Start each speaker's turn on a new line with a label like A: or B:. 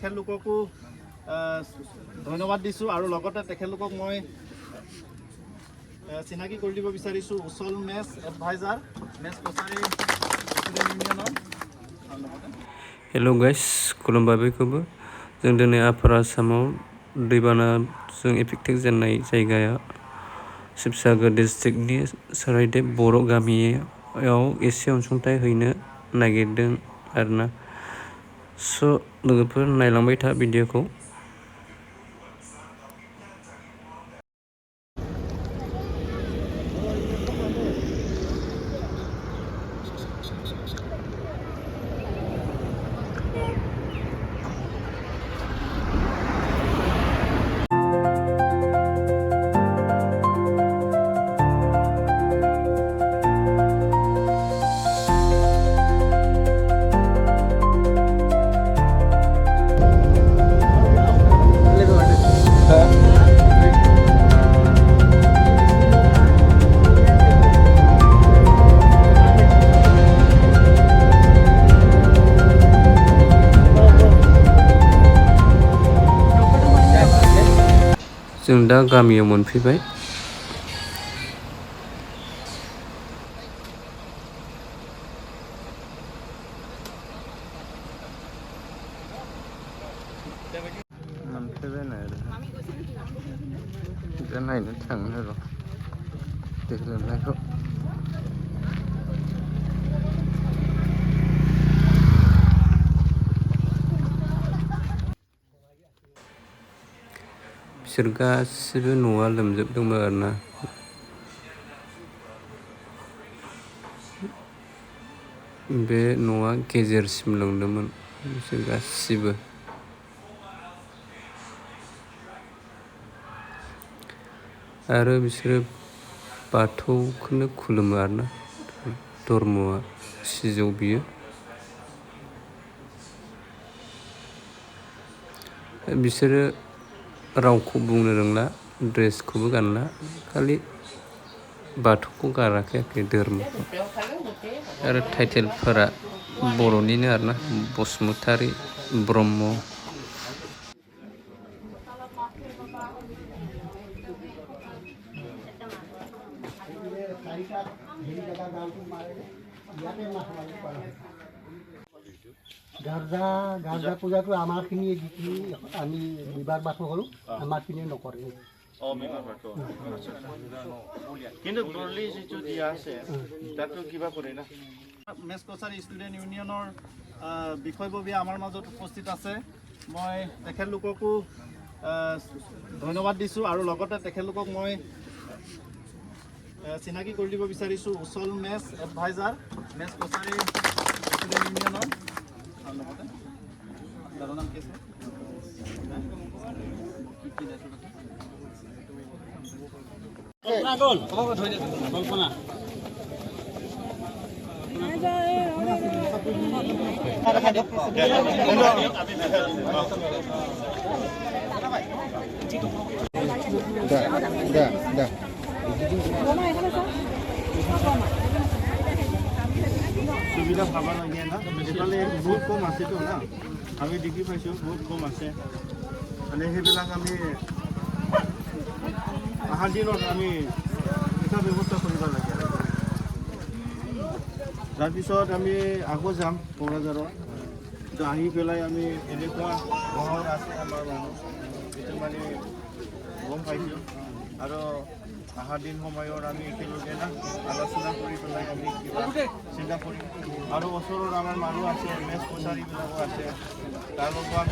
A: তেখেতলোককো ধন্যবাদ দিছোঁ আৰু লগতে তেখেতলোকক মই চিনাকি কৰি দিব বিচাৰিছোঁ উচল মেছ এডভাইজাৰ মেছ কছাৰী ষ্টুডেণ্ট ইউনিয়নৰ।
B: हेलो गाइस खुलुमबाय बयखौबो जों दिनै आपार आसामाव दैबानाजों एफेक्टेड जानाय जायगाया शिबसागर डिस्ट्रिक्टनि सारायदेव बर' गामियाव एसे अनसुंथाइ हैनो नागिरदों आरोना। स' लोगोफोर नायलांबाय था भिडिअखौ। जों दा गामियाव मोनफैबाय। मोनफैबाय दा नायनो थाङो र' दै लोमनायखौ। बिसोर गासिबो न'आ लोमजोबदोंमोन आरोना। बे न'आ गेजेरसिम लोमदोंमोन बिसोर गासिबो। आरो बिसोरो बाथौखौनो खुलुमो आरोना। धर्मआ सिजौ बियो। बिसोरो रावखौ बुंनो रोंला, ड्रेसखौबो गानला, खालि बाथौखौ गाराखै आरोखि धोरोमखौ। आरो टाइटेलफोरा बर'निनो आरोना बसुमतारी ब्रह्म।
C: গাৰ্জা পূজাটো আমাৰখিনি যিখিনি আমি বিবাহ বাথৌ কৰোঁ আমাৰখিনিয়ে নকৰে।
A: কিন্তু ব্ৰডলি যিটো দিয়া আছে তাতো কিবা কৰে না। মেছ কছাৰী ষ্টুডেণ্ট ইউনিয়নৰ বিষয়ববীয়া আমাৰ মাজত উপস্থিত আছে। মই তেখেতলোককো ধন্যবাদ দিছোঁ আৰু লগতে তেখেতলোকক মই চিনাকি কৰি দিব বিচাৰিছোঁ উচল মেছ এডভাইজাৰ মেছ কছাৰী ষ্টুডেণ্ট ইউনিয়নৰ। আৰু লগতে দাদাৰ নাম কি আছে? সুবিধা ভাবা লাগে না, সেইফালে বহুত কম আছেতো না, আমি দেখি পাইছোঁ বহুত কম আছে। মানে সেইবিলাক আমি অহাৰ দিনত আমি এটা ব্যৱস্থা কৰিব লাগে। তাৰপিছত আমি আকৌ যাম কোকৰাঝাৰত। আহি পেলাই আমি এনেকুৱা ঘৰ আছে আমাৰ মানুহ এইটো মানে গম পাইছোঁ। আৰু অহাৰ দিন সময়ত আমি একেলগে না আলোচনা কৰি পেলাই আমি কিবা চিন্তা কৰিম। আৰু ওচৰত আমাৰ মানুহ আছে, মেছ কছাৰীবিলাকো আছে, তেওঁলোকক